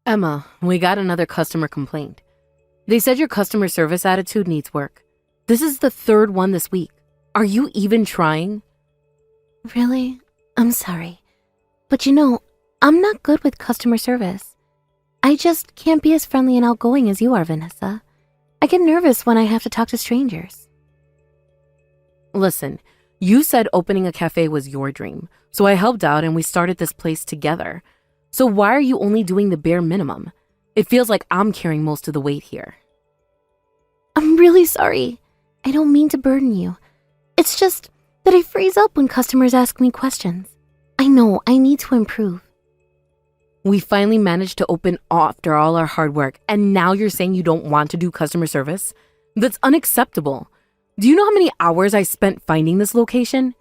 Emma, we got another customer complaint. They said your customer service attitude needs work. This is the third one this week. Are you even trying? Really? I'm sorry. But I'm not good with customer service. I just can't be as friendly and outgoing as you are, Vanessa. I get nervous when I have to talk to strangers. Listen, you said opening a cafe was your dream, so I helped out and we started this place together. So why are you only doing the bare minimum? It feels like I'm carrying most of the weight here. I'm really sorry. I don't mean to burden you. It's just that I freeze up when customers ask me questions. I know I need to improve. We finally managed to open after all our hard work, and now you're saying you don't want to do customer service? That's unacceptable. Do you know how many hours I spent finding this location?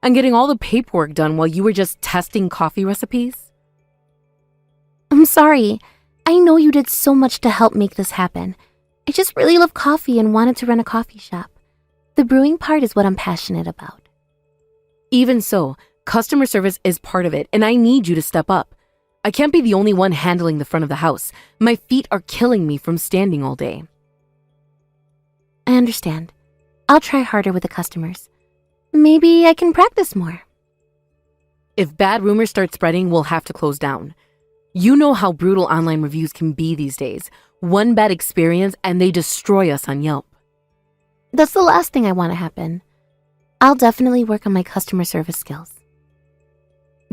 And getting all the paperwork done while you were just testing coffee recipes? I'm sorry. I know you did so much to help make this happen. I just really love coffee and wanted to run a coffee shop. The brewing part is what I'm passionate about. Even so, customer service is part of it, and I need you to step up. I can't be the only one handling the front of the house. My feet are killing me from standing all day. I understand. I'll try harder with the customers. Maybe I can practice more. If bad rumors start spreading, we'll have to close down. You know how brutal online reviews can be these days. One bad experience and they destroy us on Yelp. That's the last thing I want to happen. I'll definitely work on my customer service skills.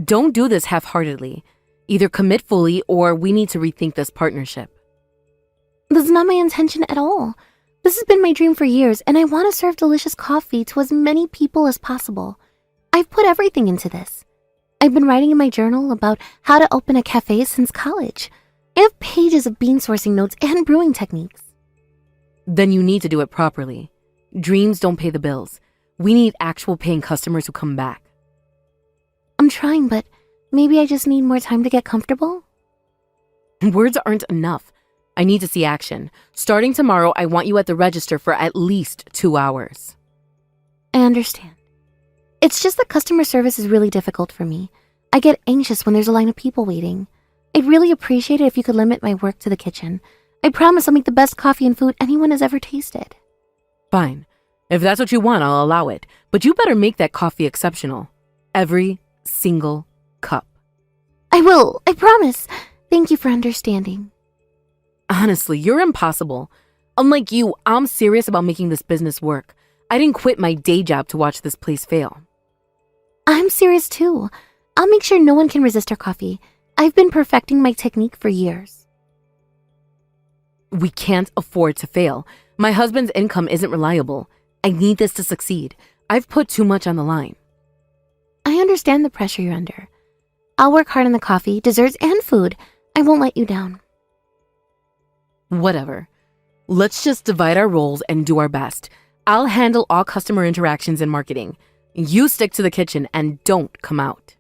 Don't do this half-heartedly. Either commit fully or we need to rethink this partnership. This is not my intention at all. This has been my dream for years, and I want to serve delicious coffee to as many people as possible. I've put everything into this. I've been writing in my journal about how to open a cafe since college. I have pages of bean sourcing notes and brewing techniques. Then you need to do it properly. Dreams don't pay the bills. We need actual paying customers who come back. I'm trying, but maybe I just need more time to get comfortable? Words aren't enough. I need to see action. Starting tomorrow, I want you at the register for at least 2 hours. I understand. It's just that customer service is really difficult for me. I get anxious when there's a line of people waiting. I'd really appreciate it if you could limit my work to the kitchen. I promise I'll make the best coffee and food anyone has ever tasted. Fine. If that's what you want, I'll allow it. But you better make that coffee exceptional. Every single cup. I will, I promise. Thank you for understanding. Honestly, you're impossible. Unlike you, I'm serious about making this business work. I didn't quit my day job to watch this place fail. I'm serious too. I'll make sure no one can resist our coffee. I've been perfecting my technique for years. We can't afford to fail. My husband's income isn't reliable. I need this to succeed. I've put too much on the line. I understand the pressure you're under. I'll work hard on the coffee, desserts, and food. I won't let you down. Whatever. Let's just divide our roles and do our best. I'll handle all customer interactions and marketing. You stick to the kitchen and don't come out.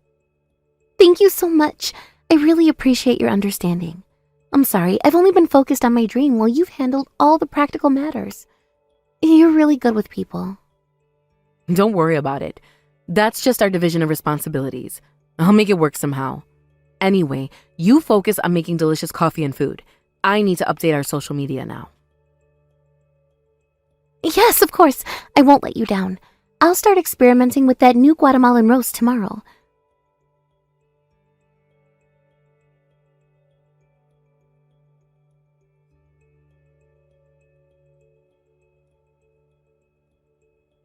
Thank you so much. I really appreciate your understanding. I'm sorry, I've only been focused on my dream while you've handled all the practical matters. You're really good with people. Don't worry about it. That's just our division of responsibilities. I'll make it work somehow. Anyway, you focus on making delicious coffee and food. I need to update our social media now. Yes, of course. I won't let you down. I'll start experimenting with that new Guatemalan roast tomorrow.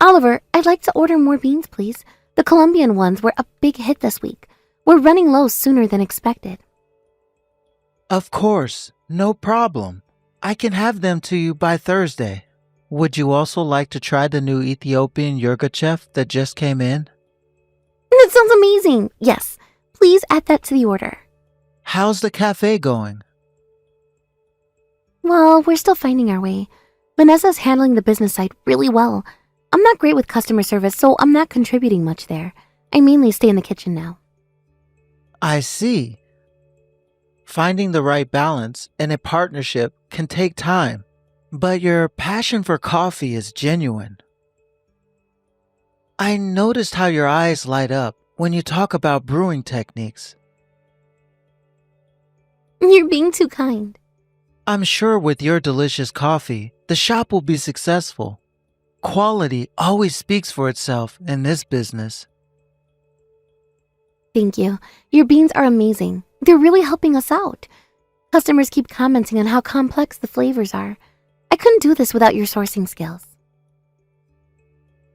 Oliver, I'd like to order more beans, please. The Colombian ones were a big hit this week. We're running low sooner than expected. Of course, no problem. I can have them to you by Thursday. Would you also like to try the new Ethiopian yogurt chef that just came in? That sounds amazing. Yes, please add that to the order. How's the cafe going? Well, we're still finding our way. Vanessa's handling the business side really well. I'm not great with customer service, so I'm not contributing much there. I mainly stay in the kitchen now. I see. Finding the right balance in a partnership can take time, but your passion for coffee is genuine. I noticed how your eyes light up when you talk about brewing techniques. You're being too kind. I'm sure with your delicious coffee, the shop will be successful. Quality always speaks for itself in this business. Thank you. Your beans are amazing. They're really helping us out. Customers keep commenting on how complex the flavors are. I couldn't do this without your sourcing skills.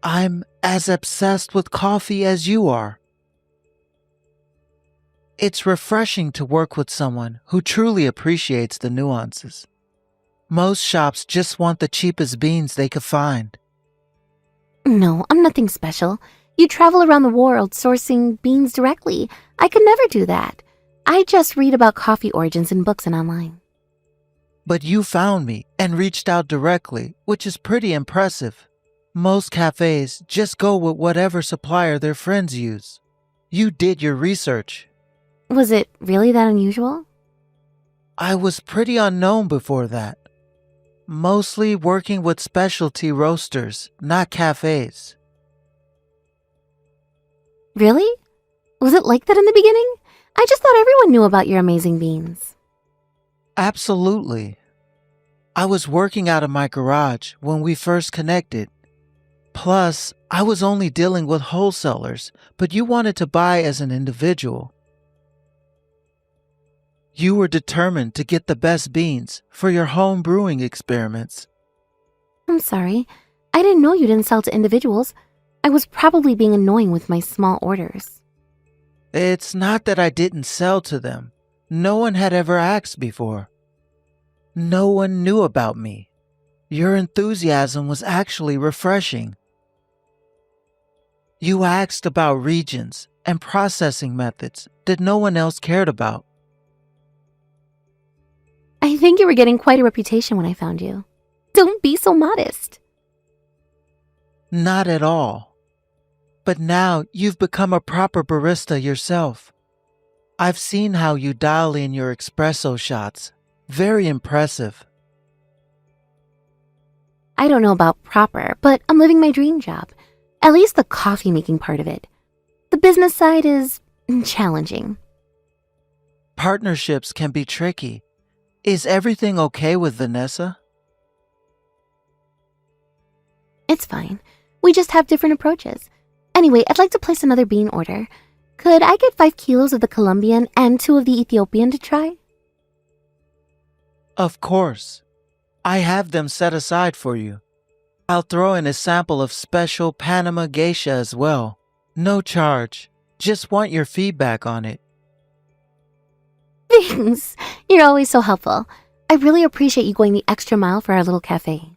I'm as obsessed with coffee as you are. It's refreshing to work with someone who truly appreciates the nuances. Most shops just want the cheapest beans they could find. No, I'm nothing special. You travel around the world sourcing beans directly. I could never do that. I just read about coffee origins in books and online. But you found me and reached out directly, which is pretty impressive. Most cafes just go with whatever supplier their friends use. You did your research. Was it really that unusual? I was pretty unknown before that. Mostly working with specialty roasters, not cafes. Really? Was it like that in the beginning? I just thought everyone knew about your amazing beans. Absolutely. I was working out of my garage when we first connected. Plus, I was only dealing with wholesalers, but you wanted to buy as an individual. You were determined to get the best beans for your home brewing experiments. I'm sorry. I didn't know you didn't sell to individuals. I was probably being annoying with my small orders. It's not that I didn't sell to them. No one had ever asked before. No one knew about me. Your enthusiasm was actually refreshing. You asked about regions and processing methods that no one else cared about. I think you were getting quite a reputation when I found you. Don't be so modest. Not at all. But now you've become a proper barista yourself. I've seen how you dial in your espresso shots. Very impressive. I don't know about proper, but I'm living my dream job. At least the coffee making part of it. The business side is challenging. Partnerships can be tricky. Is everything okay with Vanessa? It's fine. We just have different approaches. Anyway, I'd like to place another bean order. Could I get 5 kilos of the Colombian and 2 of the Ethiopian to try? Of course. I have them set aside for you. I'll throw in a sample of special Panama geisha as well. No charge. Just want your feedback on it. Thanks. You're always so helpful. I really appreciate you going the extra mile for our little cafe.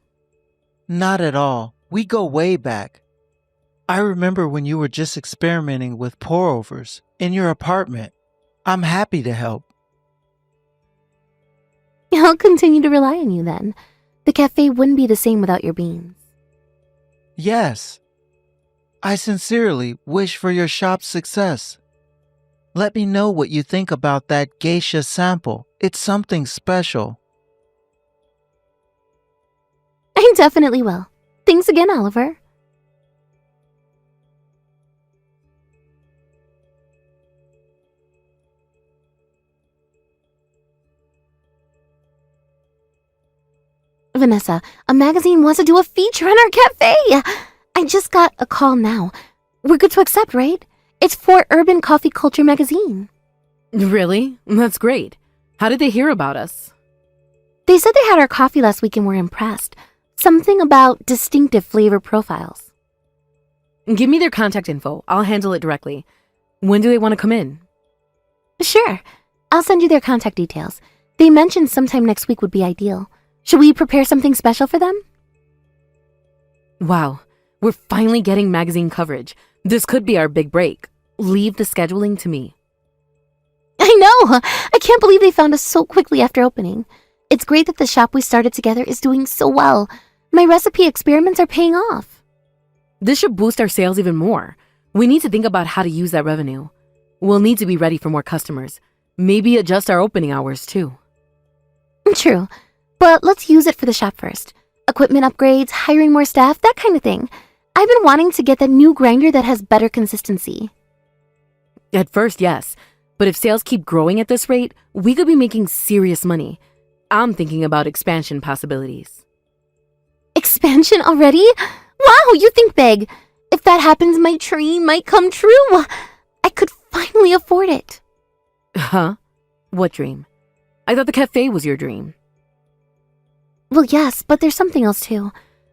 Not at all. We go way back. I remember when you were just experimenting with pour-overs in your apartment. I'm happy to help. I'll continue to rely on you then. The cafe wouldn't be the same without your beans. Yes. I sincerely wish for your shop's success. Let me know what you think about that geisha sample. It's something special. I definitely will. Thanks again, Oliver. Vanessa, a magazine wants to do a feature on our cafe. I just got a call now. We're good to accept, right? It's for Urban Coffee Culture magazine. Really? That's great. How did they hear about us? They said they had our coffee last week and were impressed. Something about distinctive flavor profiles. Give me their contact info. I'll handle it directly. When do they want to come in? Sure. I'll send you their contact details. They mentioned sometime next week would be ideal. Should we prepare something special for them? Wow, we're finally getting magazine coverage. This could be our big break. Leave the scheduling to me. I know! I can't believe they found us so quickly after opening. It's great that the shop we started together is doing so well. My recipe experiments are paying off. This should boost our sales even more. We need to think about how to use that revenue. We'll need to be ready for more customers. Maybe adjust our opening hours too. True, but let's use it for the shop first. Equipment upgrades, hiring more staff, that kind of thing. I've been wanting to get that new grinder that has better consistency. At first, yes. But if sales keep growing at this rate, we could be making serious money. I'm thinking about expansion possibilities. Expansion already? Wow, you think big. If that happens, my dream might come true. I could finally afford it. Huh? What dream? I thought the cafe was your dream. Well, yes, but there's something else too.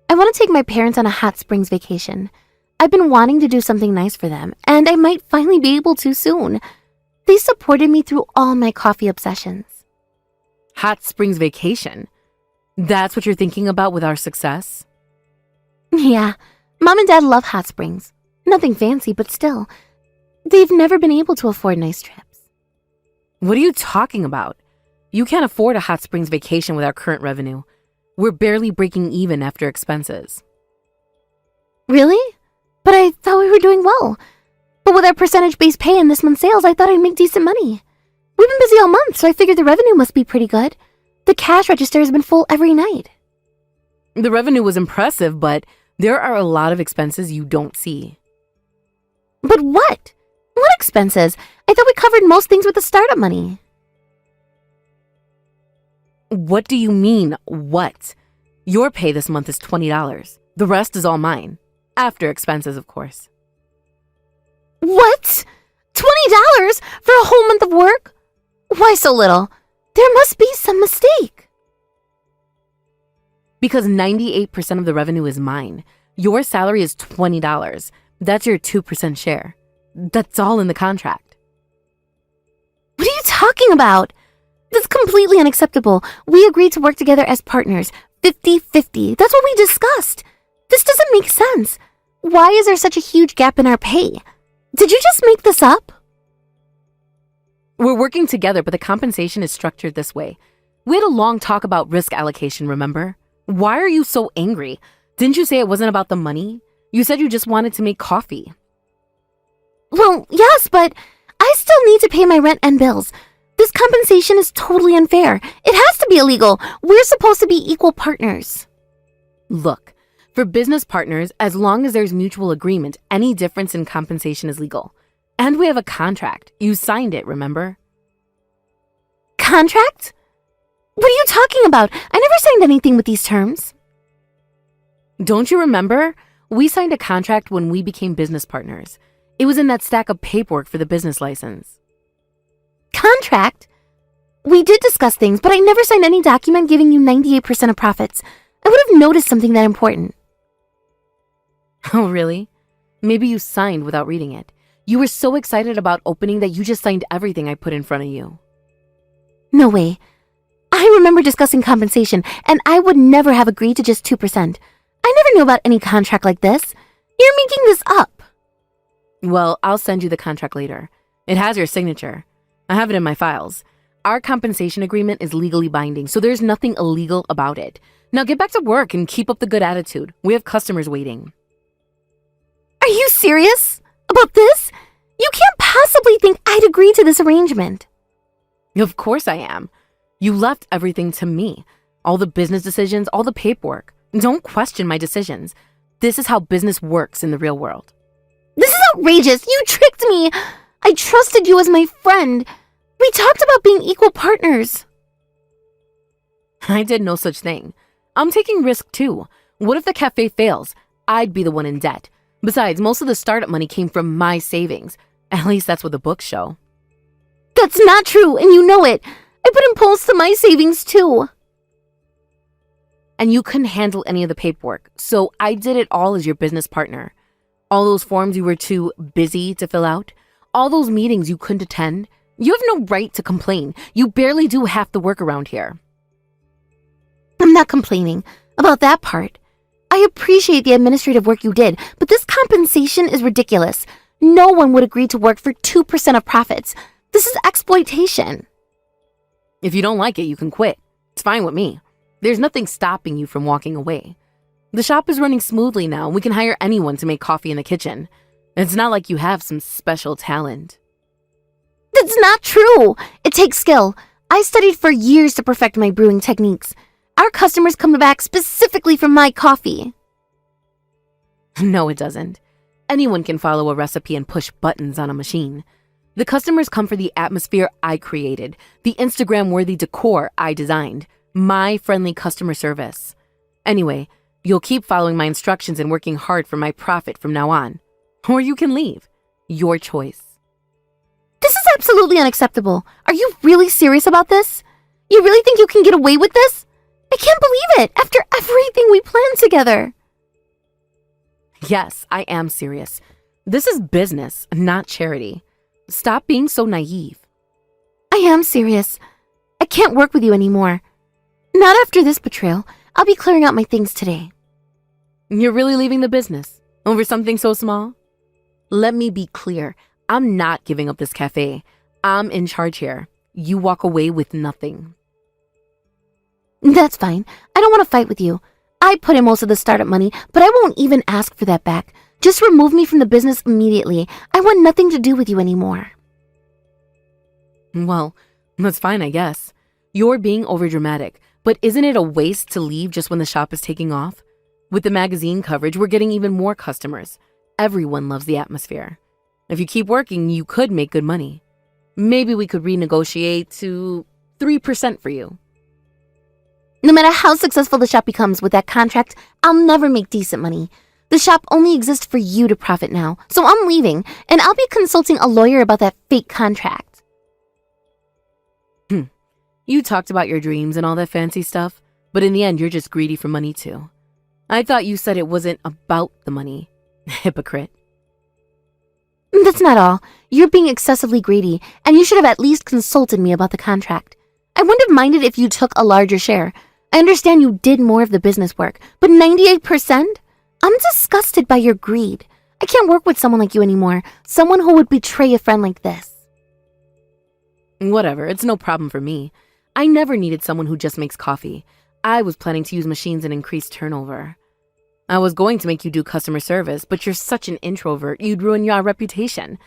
I want to take my parents on a hot springs vacation. I've been wanting to do something nice for them, and I might finally be able to soon. They supported me through all my coffee obsessions. Hot Springs vacation? That's what you're thinking about with our success? Yeah, Mom and Dad love hot springs. Nothing fancy, but still. They've never been able to afford nice trips. What are you talking about? You can't afford a hot springs vacation with our current revenue. We're barely breaking even after expenses. Really? But I thought we were doing well. But with our percentage-based pay and this month's sales, I thought I'd make decent money. We've been busy all month, so I figured the revenue must be pretty good. The cash register has been full every night. The revenue was impressive, but there are a lot of expenses you don't see. But what? What expenses? I thought we covered most things with the startup money. What do you mean, what? Your pay this month is $20. The rest is all mine. After expenses, of course. What? $20 for a whole month of work? Why so little? There must be some mistake. Because 98% of the revenue is mine. Your salary is $20. That's your 2% share. That's all in the contract. What are you talking about? That's completely unacceptable. We agreed to work together as partners, 50-50. That's what we discussed. This doesn't make sense. Why is there such a huge gap in our pay? Did you just make this up? We're working together, but the compensation is structured this way. We had a long talk about risk allocation, remember? Why are you so angry? Didn't you say it wasn't about the money? You said you just wanted to make coffee. Well, yes, but I still need to pay my rent and bills. This compensation is totally unfair. It has to be illegal. We're supposed to be equal partners. Look, for business partners, as long as there's mutual agreement, any difference in compensation is legal. And we have a contract. You signed it, remember? Contract? What are you talking about? I never signed anything with these terms. Don't you remember? We signed a contract when we became business partners. It was in that stack of paperwork for the business license. Contract? We did discuss things, but I never signed any document giving you 98% of profits. I would have noticed something that important. Oh, really? Maybe you signed without reading it. You were so excited about opening that you just signed everything I put in front of you. No way. I remember discussing compensation, and I would never have agreed to just 2%. I never knew about any contract like this. You're making this up. Well, I'll send you the contract later. It has your signature. I have it in my files. Our compensation agreement is legally binding, so there's nothing illegal about it. Now get back to work and keep up the good attitude. We have customers waiting. Are you serious about this? You can't possibly think I'd agree to this arrangement. Of course I am. You left everything to me. All the business decisions, all the paperwork. Don't question my decisions. This is how business works in the real world. This is outrageous. You tricked me. I trusted you as my friend. We talked about being equal partners. I did no such thing. I'm taking risk too. What if the cafe fails? I'd be the one in debt. Besides, most of the startup money came from my savings. At least that's what the books show. That's not true, and you know it. I put in polls to my savings too. And you couldn't handle any of the paperwork, so I did it all as your business partner. All those forms you were too busy to fill out, all those meetings you couldn't attend. You have no right to complain. You barely do half the work around here. I'm not complaining about that part. I appreciate the administrative work you did, but this compensation is ridiculous. No one would agree to work for 2% of profits. This is exploitation. If you don't like it, you can quit. It's fine with me. There's nothing stopping you from walking away. The shop is running smoothly now, and we can hire anyone to make coffee in the kitchen. It's not like you have some special talent. That's not true. It takes skill. I studied for years to perfect my brewing techniques. Our customers come back specifically for my coffee. No, it doesn't. Anyone can follow a recipe and push buttons on a machine. The customers come for the atmosphere I created, the Instagram-worthy decor I designed, my friendly customer service. Anyway, you'll keep following my instructions and working hard for my profit from now on. Or you can leave. Your choice. This is absolutely unacceptable. Are you really serious about this? You really think you can get away with this? I can't believe it, after everything we planned together. Yes, I am serious. This is business, not charity. Stop being so naive. I am serious. I can't work with you anymore. Not after this betrayal. I'll be clearing out my things today. You're really leaving the business over something so small? Let me be clear. I'm not giving up this cafe. I'm in charge here. You walk away with nothing. That's fine. I don't want to fight with you. I put in most of the startup money, but I won't even ask for that back. Just remove me from the business immediately. I want nothing to do with you anymore. Well, that's fine, I guess. You're being overdramatic, but isn't it a waste to leave just when the shop is taking off? With the magazine coverage, we're getting even more customers. Everyone loves the atmosphere. If you keep working, you could make good money. Maybe we could renegotiate to 3% for you. No matter how successful the shop becomes with that contract, I'll never make decent money. The shop only exists for you to profit now, so I'm leaving, and I'll be consulting a lawyer about that fake contract. You talked about your dreams and all that fancy stuff, but in the end, you're just greedy for money too. I thought you said it wasn't about the money. Hypocrite. That's not all. You're being excessively greedy, and you should have at least consulted me about the contract. I wouldn't have minded if you took a larger share. I understand you did more of the business work, but 98%? I'm disgusted by your greed. I can't work with someone like you anymore, someone who would betray a friend like this. Whatever, it's no problem for me. I never needed someone who just makes coffee. I was planning to use machines and increase turnover. I was going to make you do customer service, but you're such an introvert, you'd ruin your reputation.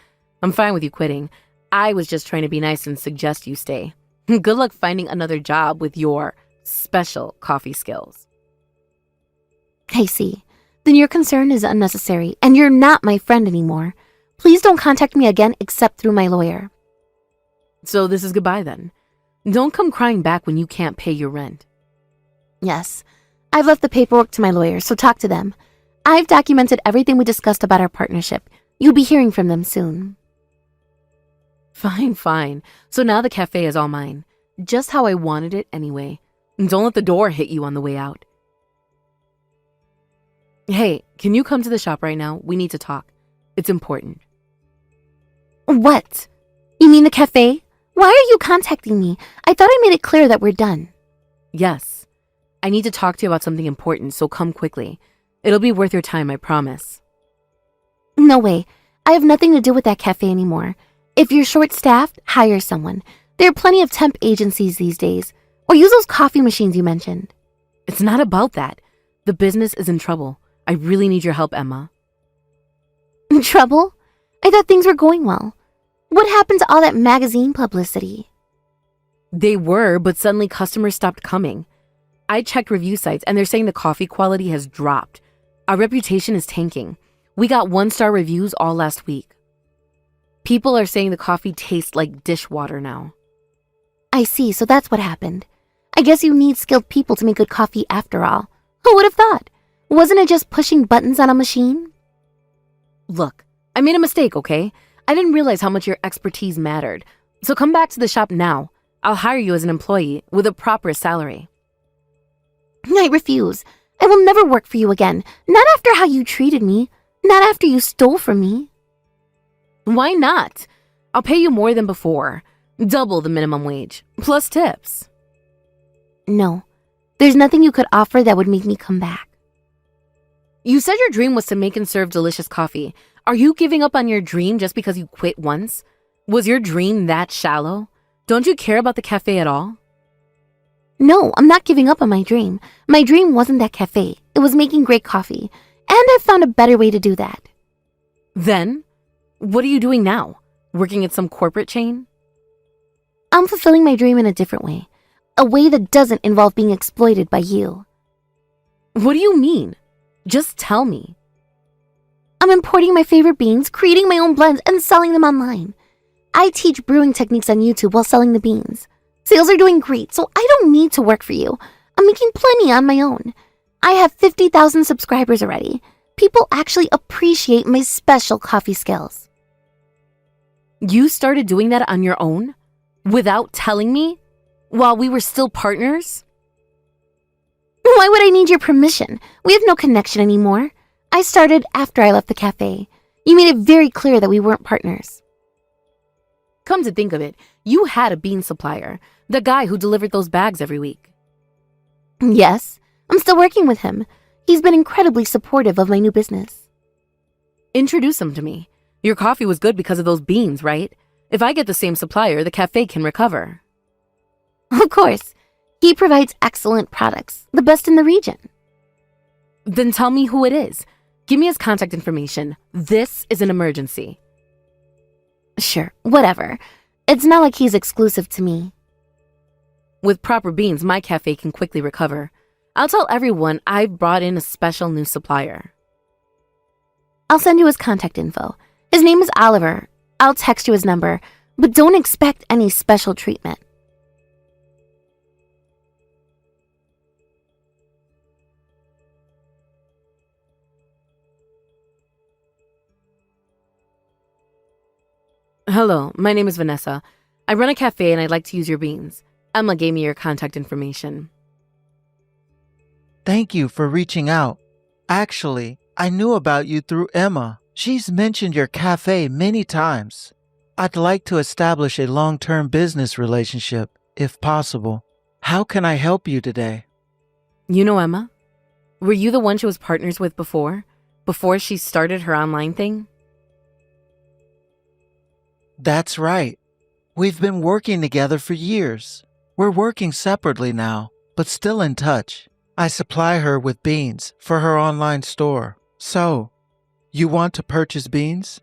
I'm fine with you quitting. I was just trying to be nice and suggest you stay. Good luck finding another job with your special coffee skills. I see. Then your concern is unnecessary, and you're not my friend anymore. Please don't contact me again except through my lawyer. So this is goodbye then. Don't come crying back when you can't pay your rent. Yes. I've left the paperwork to my lawyer, so talk to them. I've documented everything we discussed about our partnership. You'll be hearing from them soon. Fine. So now the cafe is all mine. Just how I wanted it anyway. Don't let the door hit you on the way out. Hey, can you come to the shop right now? We need to talk. It's important. What? You mean the cafe? Why are you contacting me? I thought I made it clear that we're done. Yes. I need to talk to you about something important, so come quickly. It'll be worth your time, I promise. No way. I have nothing to do with that cafe anymore. If you're short-staffed, hire someone. There are plenty of temp agencies these days. Or use those coffee machines you mentioned. It's not about that. The business is in trouble. I really need your help, Emma. In trouble? I thought things were going well. What happened to all that magazine publicity? They were, but suddenly customers stopped coming. I checked review sites and they're saying the coffee quality has dropped. Our reputation is tanking. We got 1-star reviews all last week. People are saying the coffee tastes like dishwater now. I see, so that's what happened. I guess you need skilled people to make good coffee after all. Who would have thought? Wasn't it just pushing buttons on a machine? Look, I made a mistake, okay? I didn't realize how much your expertise mattered. So come back to the shop now. I'll hire you as an employee with a proper salary. I refuse. I will never work for you again. Not after how you treated me. Not after you stole from me. Why not? I'll pay you more than before. Double the minimum wage, plus tips. No. There's nothing you could offer that would make me come back. You said your dream was to make and serve delicious coffee. Are you giving up on your dream just because you quit once? Was your dream that shallow? Don't you care about the cafe at all? No, I'm not giving up on my dream. My dream wasn't that cafe. It was making great coffee. And I've found a better way to do that. Then, what are you doing now? Working at some corporate chain? I'm fulfilling my dream in a different way. A way that doesn't involve being exploited by you. What do you mean? Just tell me. I'm importing my favorite beans, creating my own blends, and selling them online. I teach brewing techniques on YouTube while selling the beans. Sales are doing great, so I don't need to work for you. I'm making plenty on my own. I have 50,000 subscribers already. People actually appreciate my special coffee skills. You started doing that on your own? Without telling me? While we were still partners? Why would I need your permission? We have no connection anymore. I started after I left the cafe. You made it very clear that we weren't partners. Come to think of it, you had a bean supplier, the guy who delivered those bags every week. Yes, I'm still working with him. He's been incredibly supportive of my new business. Introduce him to me. Your coffee was good because of those beans, right? If I get the same supplier, the cafe can recover. Of course. He provides excellent products, the best in the region. Then tell me who it is. Give me his contact information. This is an emergency. Sure, whatever. It's not like he's exclusive to me. With proper beans, my cafe can quickly recover. I'll tell everyone I've brought in a special new supplier. I'll send you his contact info. His name is Oliver. I'll text you his number, but don't expect any special treatment. Hello, my name is Vanessa. I run a cafe and I'd like to use your beans. Emma gave me your contact information. Thank you for reaching out. Actually, I knew about you through Emma. She's mentioned your cafe many times. I'd like to establish a long-term business relationship, if possible. How can I help you today? You know Emma? Were you the one she was partners with before? Before she started her online thing? That's right. We've been working together for years. We're working separately now, but still in touch. I supply her with beans for her online store. So, you want to purchase beans?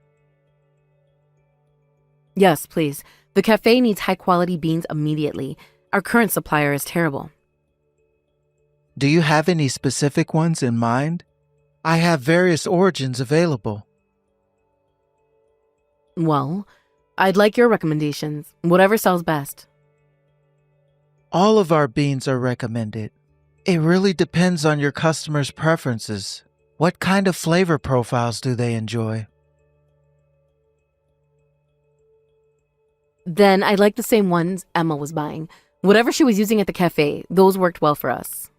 Yes, please. The cafe needs high-quality beans immediately. Our current supplier is terrible. Do you have any specific ones in mind? I have various origins available. Well, I'd like your recommendations. Whatever sells best. All of our beans are recommended. It really depends on your customers' preferences. What kind of flavor profiles do they enjoy? Then I'd like the same ones Emma was buying. Whatever she was using at the cafe, those worked well for us.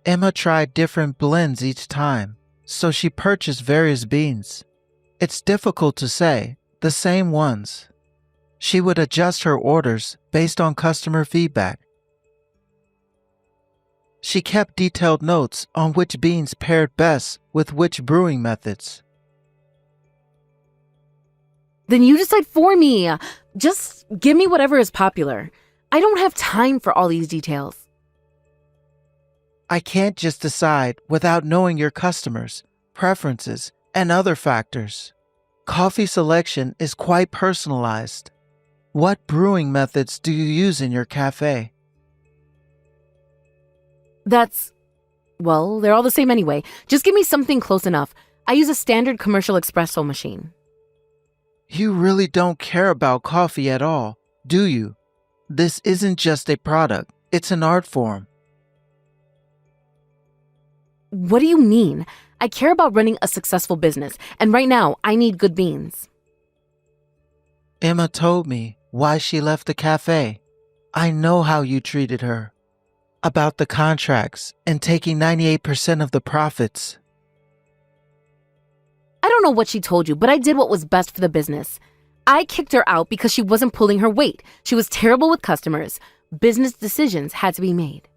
Emma tried different blends each time, so she purchased various beans. It's difficult to say, the same ones. She would adjust her orders based on customer feedback. She kept detailed notes on which beans paired best with which brewing methods. Then you decide for me. Just give me whatever is popular. I don't have time for all these details. I can't just decide without knowing your customers, preferences, and other factors. Coffee selection is quite personalized. What brewing methods do you use in your cafe? Well, they're all the same anyway. Just give me something close enough. I use a standard commercial espresso machine. You really don't care about coffee at all, do you? This isn't just a product, it's an art form. What do you mean? I care about running a successful business, and right now, I need good beans. Emma told me why she left the cafe. I know how you treated her. About the contracts and taking 98% of the profits. I don't know what she told you, but I did what was best for the business. I kicked her out because she wasn't pulling her weight. She was terrible with customers. Business decisions had to be made.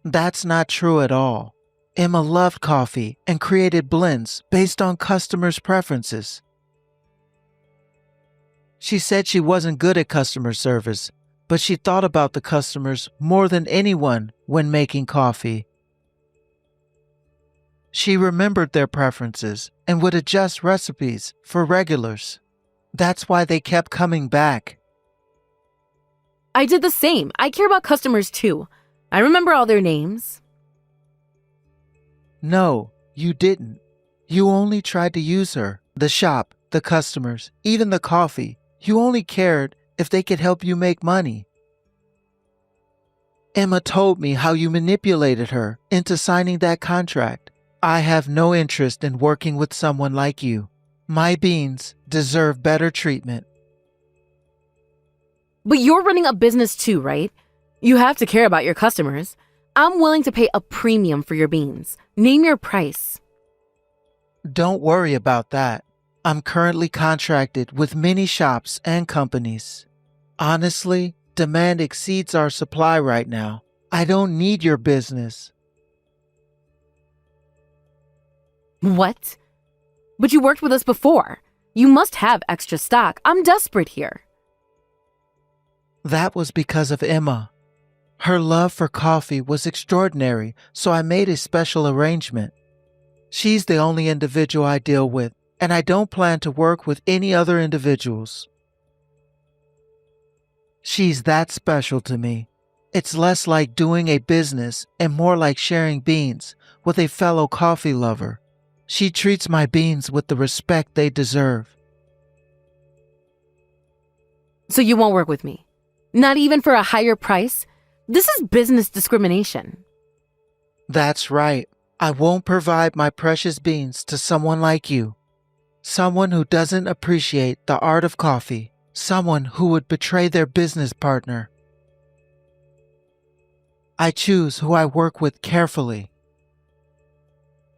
That's not true at all. Emma loved coffee and created blends based on customers' preferences. She said she wasn't good at customer service, but she thought about the customers more than anyone when making coffee. She remembered their preferences and would adjust recipes for regulars. That's why they kept coming back. I did the same. I care about customers too. I remember all their names. No, you didn't. You only tried to use her, the shop, the the customers, even the coffee. You only cared if they could help you make money. Emma told me how you manipulated her into signing that contract. I have no interest in working with someone like you. My beans deserve better treatment. But you're running a business too, right? You have to care about your customers. I'm willing to pay a premium for your beans. Name your price. Don't worry about that. I'm currently contracted with many shops and companies. Honestly, demand exceeds our supply right now. I don't need your business. What? But you worked with us before. You must have extra stock. I'm desperate here. That was because of Emma. Her love for coffee was extraordinary, so I made a special arrangement. She's the only individual I deal with, and I don't plan to work with any other individuals. She's that special to me. It's less like doing a business and more like sharing beans with a fellow coffee lover. She treats my beans with the respect they deserve. So you won't work with me? Not even for a higher price? This is business discrimination. That's right. I won't provide my precious beans to someone like you. Someone who doesn't appreciate the art of coffee. Someone who would betray their business partner. I choose who I work with carefully.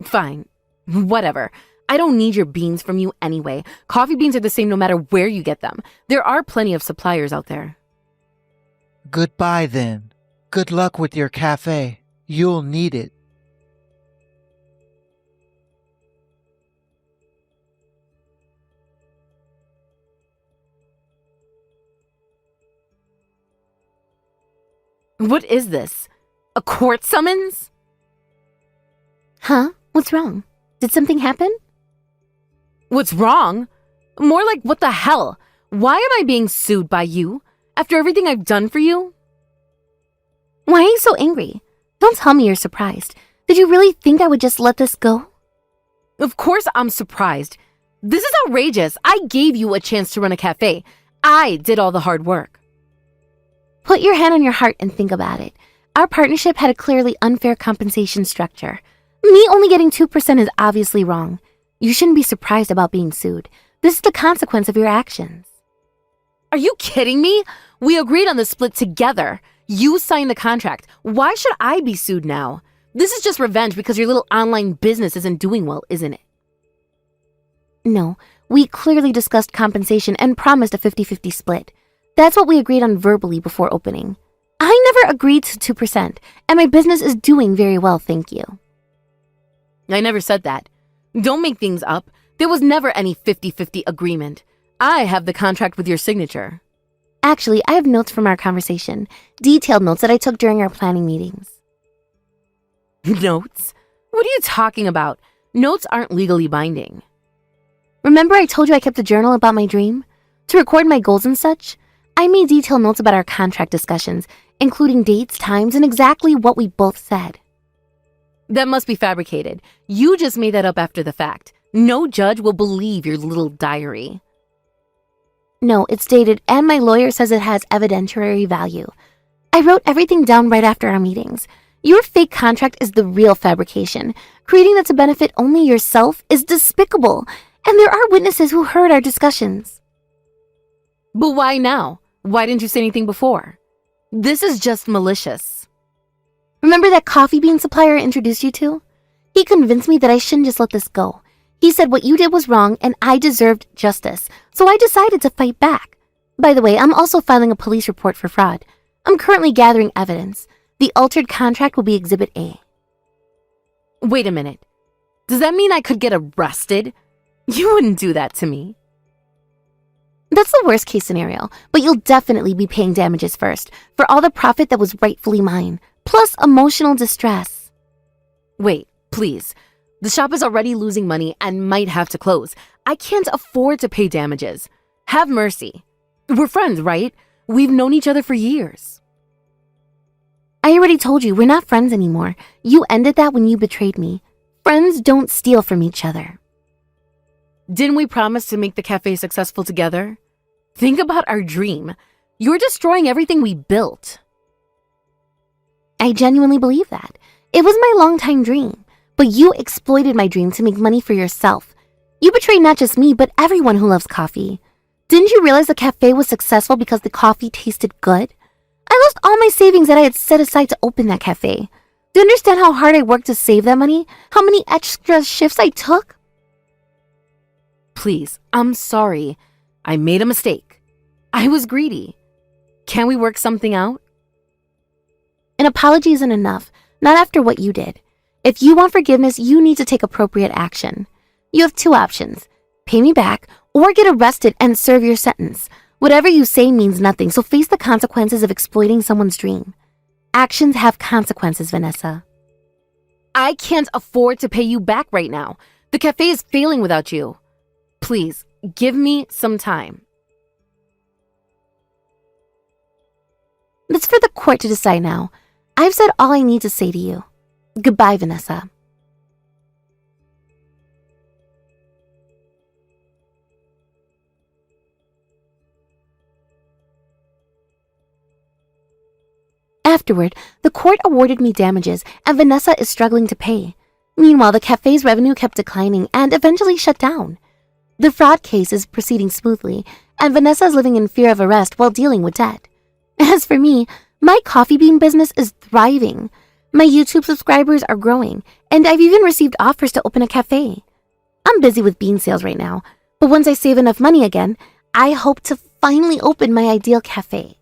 Fine. Whatever. I don't need your beans from you anyway. Coffee beans are the same no matter where you get them. There are plenty of suppliers out there. Goodbye then. Good luck with your cafe. You'll need it. What is this? A court summons? Huh? What's wrong? Did something happen? What's wrong? More like, what the hell? Why am I being sued by you? After everything I've done for you? Why are you so angry? Don't tell me you're surprised. Did you really think I would just let this go? Of course I'm surprised. This is outrageous. I gave you a chance to run a cafe. I did all the hard work. Put your hand on your heart and think about it. Our partnership had a clearly unfair compensation structure. Me only getting 2% is obviously wrong. You shouldn't be surprised about being sued. This is the consequence of your actions. Are you kidding me? We agreed on the split together. You signed the contract. Why should I be sued now? This is just revenge because your little online business isn't doing well, isn't it? No, we clearly discussed compensation and promised a 50-50 split. That's what we agreed on verbally before opening. I never agreed to 2%, and my business is doing very well, thank you. I never said that. Don't make things up. There was never any 50-50 agreement. I have the contract with your signature. Actually, I have notes from our conversation, detailed notes that I took during our planning meetings. Notes? What are you talking about? Notes aren't legally binding. Remember I told you I kept a journal about my dream? To record my goals and such? I made detailed notes about our contract discussions, including dates, times, and exactly what we both said. That must be fabricated. You just made that up after the fact. No judge will believe your little diary. No, it's dated, and my lawyer says it has evidentiary value. I wrote everything down right after our meetings. Your fake contract is the real fabrication. Creating that to benefit only yourself is despicable, and there are witnesses who heard our discussions. But why now? Why didn't you say anything before? This is just malicious. Remember that coffee bean supplier I introduced you to? He convinced me that I shouldn't just let this go. He said what you did was wrong and I deserved justice, so I decided to fight back. By the way, I'm also filing a police report for fraud. I'm currently gathering evidence. The altered contract will be Exhibit A. Wait a minute. Does that mean I could get arrested? You wouldn't do that to me. That's the worst case scenario, but you'll definitely be paying damages first for all the profit that was rightfully mine, plus emotional distress. Wait, please. The shop is already losing money and might have to close. I can't afford to pay damages. Have mercy. We're friends, right? We've known each other for years. I already told you, we're not friends anymore. You ended that when you betrayed me. Friends don't steal from each other. Didn't we promise to make the cafe successful together? Think about our dream. You're destroying everything we built. I genuinely believe that. It was my longtime dream, but you exploited my dream to make money for yourself. You betrayed not just me, but everyone who loves coffee. Didn't you realize the cafe was successful because the coffee tasted good? I lost all my savings that I had set aside to open that cafe. Do you understand how hard I worked to save that money? How many extra shifts I took? Please, I'm sorry. I made a mistake. I was greedy. Can we work something out? An apology isn't enough, not after what you did. If you want forgiveness, you need to take appropriate action. You have two options: pay me back or get arrested and serve your sentence. Whatever you say means nothing, so face the consequences of exploiting someone's dream. Actions have consequences, Vanessa. I can't afford to pay you back right now. The cafe is failing without you. Please, give me some time. That's for the court to decide now. I've said all I need to say to you. Goodbye, Vanessa. Afterward, the court awarded me damages, and Vanessa is struggling to pay. Meanwhile, the cafe's revenue kept declining and eventually shut down. The fraud case is proceeding smoothly, and Vanessa is living in fear of arrest while dealing with debt. As for me, my coffee bean business is thriving. My YouTube subscribers are growing, and I've even received offers to open a cafe. I'm busy with bean sales right now, but once I save enough money again, I hope to finally open my ideal cafe.